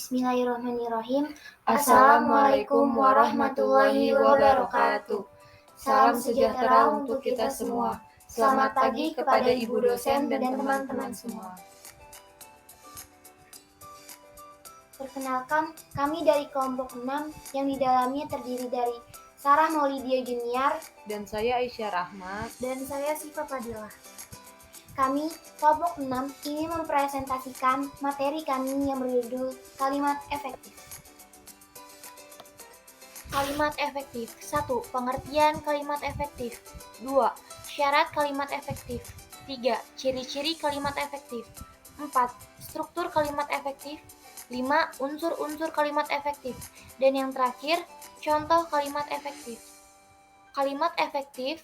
Bismillahirrahmanirrahim. Assalamualaikum warahmatullahi wabarakatuh. Salam sejahtera untuk kita semua. Selamat pagi kepada Ibu dosen dan teman-teman semua. Perkenalkan, kami dari kelompok 6 yang di dalamnya terdiri dari Sarah Maulidia Junior, Dan saya Aisyah Rahmat. dan saya Siva Fadilah. Kami, kelompok 6, ingin mempresentasikan materi kami yang berjudul Kalimat Efektif. Kalimat efektif. 1. Pengertian kalimat efektif. 2. Syarat kalimat efektif. 3. Ciri-ciri kalimat efektif. 4. Struktur kalimat efektif. 5. Unsur-unsur kalimat efektif. Dan yang terakhir, contoh kalimat efektif. Kalimat efektif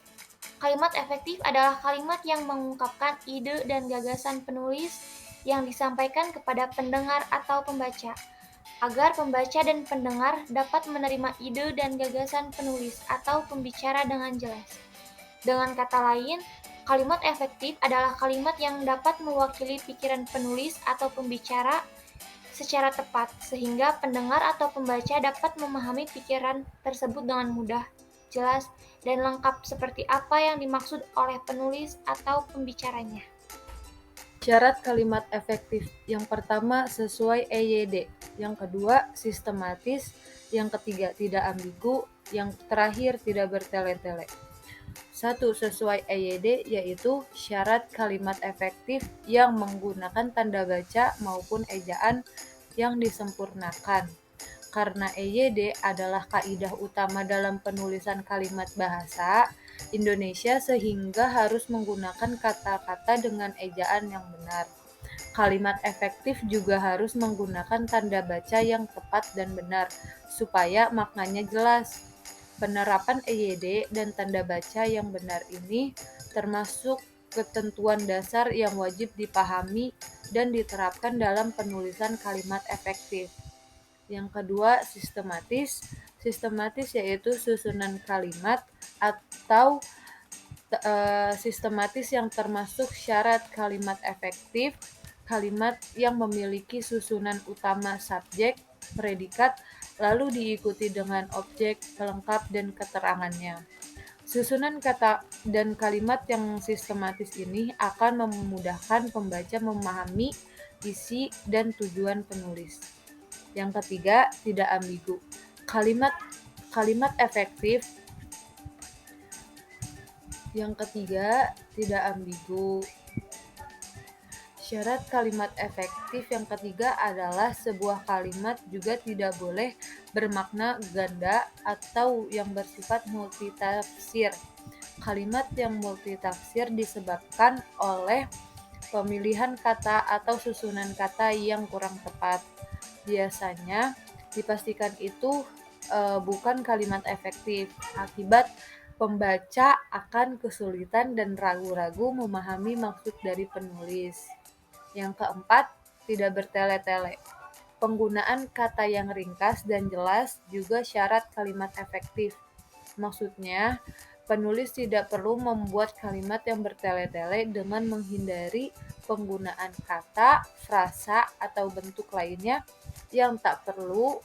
adalah kalimat yang mengungkapkan ide dan gagasan penulis yang disampaikan kepada pendengar atau pembaca, agar pembaca dan pendengar dapat menerima ide dan gagasan penulis atau pembicara dengan jelas. Dengan kata lain, kalimat efektif adalah kalimat yang dapat mewakili pikiran penulis atau pembicara secara tepat, sehingga pendengar atau pembaca dapat memahami pikiran tersebut dengan mudah, jelas, dan lengkap seperti apa yang dimaksud oleh penulis atau pembicaranya. Syarat kalimat efektif. Yang pertama, sesuai EYD. Yang kedua, sistematis. Yang ketiga, tidak ambigu. Yang terakhir, tidak bertele-tele. 1. Sesuai EYD, yaitu syarat kalimat efektif yang menggunakan tanda baca maupun ejaan yang disempurnakan. Karena EYD adalah kaidah utama dalam penulisan kalimat bahasa Indonesia sehingga harus menggunakan kata-kata dengan ejaan yang benar. Kalimat efektif juga harus menggunakan tanda baca yang tepat dan benar supaya maknanya jelas. Penerapan EYD dan tanda baca yang benar ini termasuk ketentuan dasar yang wajib dipahami dan diterapkan dalam penulisan kalimat efektif. Yang kedua, sistematis. Sistematis yaitu susunan kalimat atau sistematis yang termasuk syarat kalimat efektif, kalimat yang memiliki susunan utama subjek, predikat, lalu diikuti dengan objek, pelengkap, dan keterangannya. Susunan kata dan kalimat yang sistematis ini akan memudahkan pembaca memahami isi dan tujuan penulis. Yang ketiga, tidak ambigu. Kalimat efektif. Yang ketiga, tidak ambigu. Syarat kalimat efektif yang ketiga adalah sebuah kalimat juga tidak boleh bermakna ganda atau yang bersifat multitafsir. Kalimat yang multitafsir disebabkan oleh pemilihan kata atau susunan kata yang kurang tepat. Biasanya dipastikan itu bukan kalimat efektif akibat pembaca akan kesulitan dan ragu-ragu memahami maksud dari penulis. Yang keempat, tidak bertele-tele. Penggunaan kata yang ringkas dan jelas juga syarat kalimat efektif. Maksudnya, penulis tidak perlu membuat kalimat yang bertele-tele dengan menghindari penggunaan kata, frasa, atau bentuk lainnya yang nggak perlu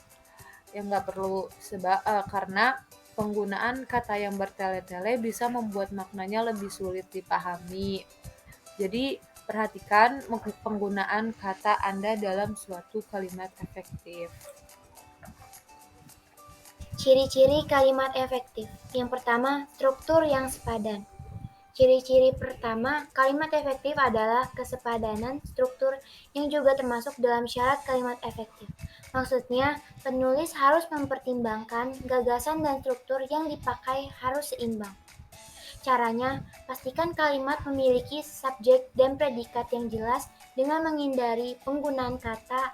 karena penggunaan kata yang bertele-tele bisa membuat maknanya lebih sulit dipahami. Jadi, perhatikan penggunaan kata Anda dalam suatu kalimat efektif. Ciri-ciri kalimat efektif. Yang pertama, struktur yang sepadan. Ciri-ciri pertama, kalimat efektif adalah kesepadanan struktur yang juga termasuk dalam syarat kalimat efektif. Maksudnya, penulis harus mempertimbangkan gagasan dan struktur yang dipakai harus seimbang. Caranya, pastikan kalimat memiliki subjek dan predikat yang jelas dengan menghindari penggunaan kata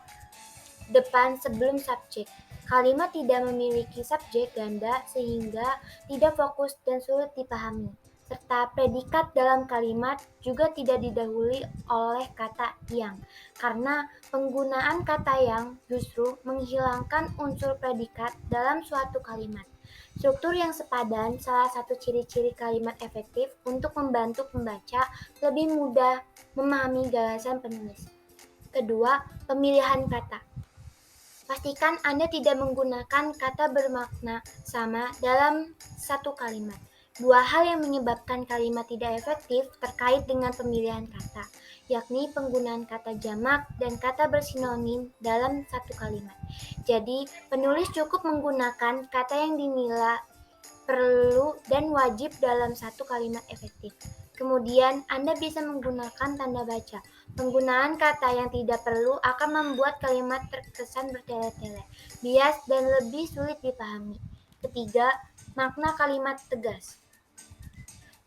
depan sebelum subjek. Kalimat tidak memiliki subjek ganda sehingga tidak fokus dan sulit dipahami, serta predikat dalam kalimat juga tidak didahului oleh kata yang, karena penggunaan kata yang justru menghilangkan unsur predikat dalam suatu kalimat. Struktur yang sepadan salah satu ciri-ciri kalimat efektif untuk membantu pembaca lebih mudah memahami gagasan penulis. Kedua, pemilihan kata. Pastikan Anda tidak menggunakan kata bermakna sama dalam satu kalimat. Dua hal yang menyebabkan kalimat tidak efektif terkait dengan pemilihan kata, yakni penggunaan kata jamak dan kata bersinonim dalam satu kalimat. Jadi, penulis cukup menggunakan kata yang dinilai perlu dan wajib dalam satu kalimat efektif. Kemudian, Anda bisa menggunakan tanda baca. Penggunaan kata yang tidak perlu akan membuat kalimat terkesan bertele-tele, bias, dan lebih sulit dipahami. Ketiga, makna kalimat tegas.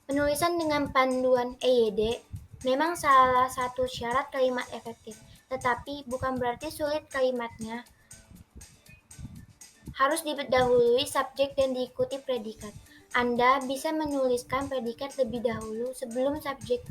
Penulisan dengan panduan EYD memang salah satu syarat kalimat efektif, tetapi bukan berarti sulit kalimatnya harus didahului subjek dan diikuti predikat. Anda bisa menuliskan predikat lebih dahulu sebelum subjek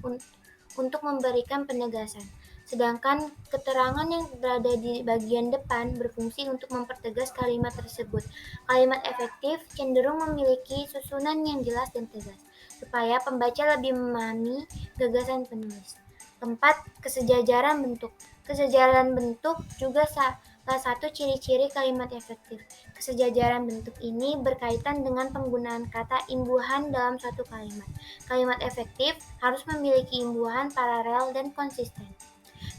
untuk memberikan penegasan. Sedangkan keterangan yang berada di bagian depan berfungsi untuk mempertegas kalimat tersebut. Kalimat efektif cenderung memiliki susunan yang jelas dan tegas, supaya pembaca lebih memahami gagasan penulis. Keempat, kesejajaran bentuk. Kesejajaran bentuk juga salah satu ciri-ciri kalimat efektif. Kesejajaran bentuk ini berkaitan dengan penggunaan kata imbuhan dalam suatu kalimat. Kalimat efektif harus memiliki imbuhan paralel dan konsisten.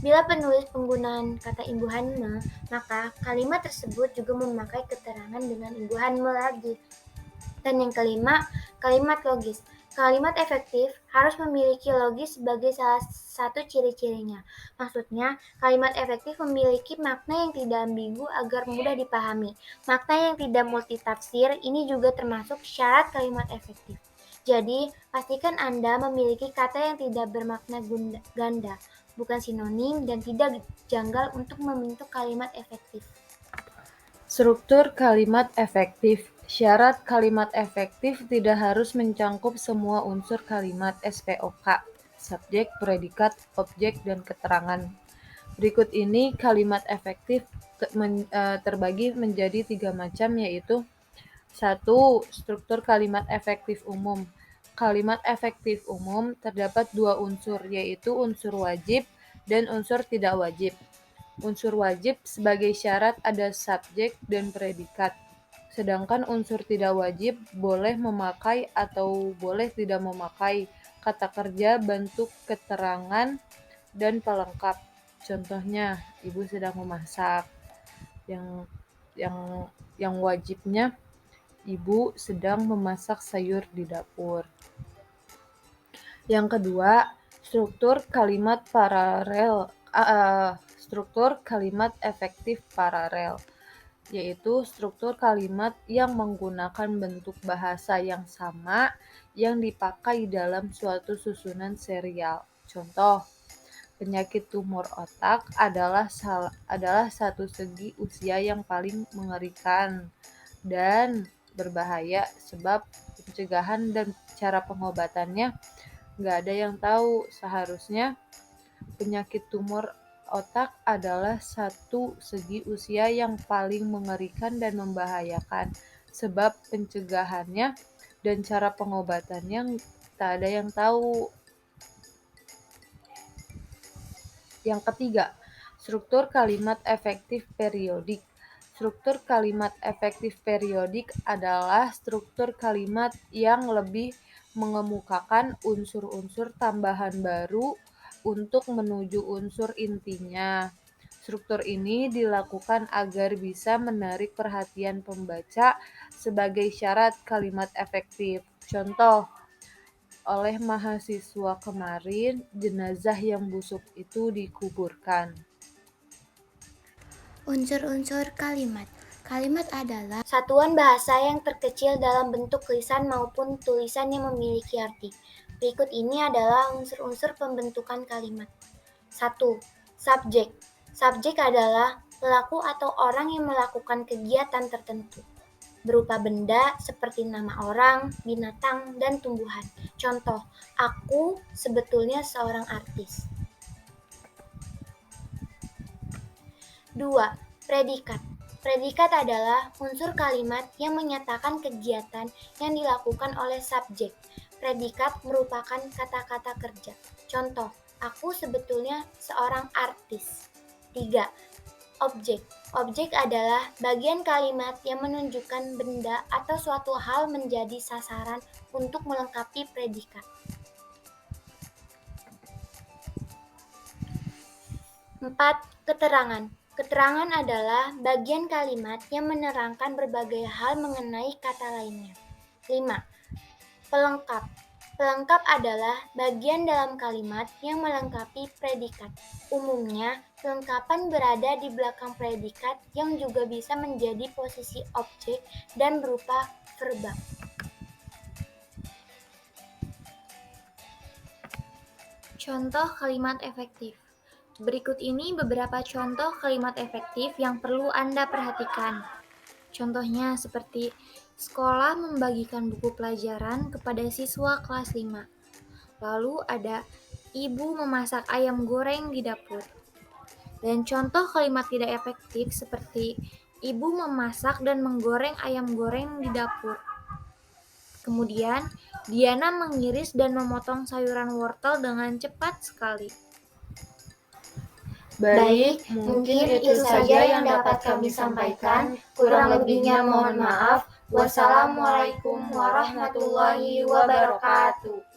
Bila penulis penggunaan kata imbuhan me, maka kalimat tersebut juga memakai keterangan dengan imbuhan me lagi. Dan yang kelima, kalimat logis. Kalimat efektif harus memiliki logis sebagai salah satu ciri-cirinya. Maksudnya, kalimat efektif memiliki makna yang tidak ambigu agar mudah dipahami. Makna yang tidak multitafsir ini juga termasuk syarat kalimat efektif. Jadi, pastikan Anda memiliki kata yang tidak bermakna ganda, bukan sinonim, dan tidak janggal untuk membentuk kalimat efektif. Struktur kalimat efektif. Syarat kalimat efektif tidak harus mencakup semua unsur kalimat SPOK, subjek, predikat, objek, dan keterangan. Berikut ini kalimat efektif terbagi menjadi 3 macam, yaitu 1. Struktur kalimat efektif umum. Kalimat efektif umum terdapat 2 unsur, yaitu unsur wajib dan unsur tidak wajib. Unsur wajib sebagai syarat ada subjek dan predikat, sedangkan unsur tidak wajib boleh memakai atau boleh tidak memakai kata kerja, bentuk keterangan, dan pelengkap. Contohnya, ibu sedang memasak. Yang wajibnya, ibu sedang memasak sayur di dapur. Yang kedua, struktur kalimat paralel. Struktur kalimat efektif paralel, yaitu struktur kalimat yang menggunakan bentuk bahasa yang sama yang dipakai dalam suatu susunan serial. Contoh, penyakit tumor otak adalah satu segi usia yang paling mengerikan dan berbahaya, sebab pencegahan dan cara pengobatannya nggak ada yang tahu. Seharusnya penyakit tumor otak adalah satu segi usia yang paling mengerikan dan membahayakan, sebab pencegahannya dan cara pengobatannya tak ada yang tahu. Yang ketiga, struktur kalimat efektif periodik. Struktur kalimat efektif periodik adalah struktur kalimat yang lebih mengemukakan unsur-unsur tambahan baru untuk menuju unsur intinya. Struktur ini dilakukan agar bisa menarik perhatian pembaca sebagai syarat kalimat efektif. Contoh, oleh mahasiswa kemarin, jenazah yang busuk itu dikuburkan. Unsur-unsur kalimat. Kalimat adalah satuan bahasa yang terkecil dalam bentuk lisan maupun tulisan yang memiliki arti. Berikut ini adalah unsur-unsur pembentukan kalimat. 1. Subjek. Subjek adalah pelaku atau orang yang melakukan kegiatan tertentu, berupa benda seperti nama orang, binatang, dan tumbuhan. Contoh, aku sebetulnya seorang artis. 2. Predikat. Predikat adalah unsur kalimat yang menyatakan kegiatan yang dilakukan oleh subjek. Predikat merupakan kata-kata kerja. Contoh, aku sebetulnya seorang artis. 3. Objek. Objek adalah bagian kalimat yang menunjukkan benda atau suatu hal menjadi sasaran untuk melengkapi predikat. 4. Keterangan. Keterangan adalah bagian kalimat yang menerangkan berbagai hal mengenai kata lainnya. 5. Pelengkap. Pelengkap adalah bagian dalam kalimat yang melengkapi predikat. Umumnya, kelengkapan berada di belakang predikat yang juga bisa menjadi posisi objek dan berupa verba. Contoh kalimat efektif. Berikut ini beberapa contoh kalimat efektif yang perlu Anda perhatikan. Contohnya seperti sekolah membagikan buku pelajaran kepada siswa kelas 5. Lalu ada ibu memasak ayam goreng di dapur. Dan contoh kalimat tidak efektif seperti ibu memasak dan menggoreng ayam goreng di dapur. Kemudian, Diana mengiris dan memotong sayuran wortel dengan cepat sekali. Baik, mungkin itu saja yang dapat kami sampaikan. Kurang lebihnya mohon maaf. Wassalamualaikum warahmatullahi wabarakatuh.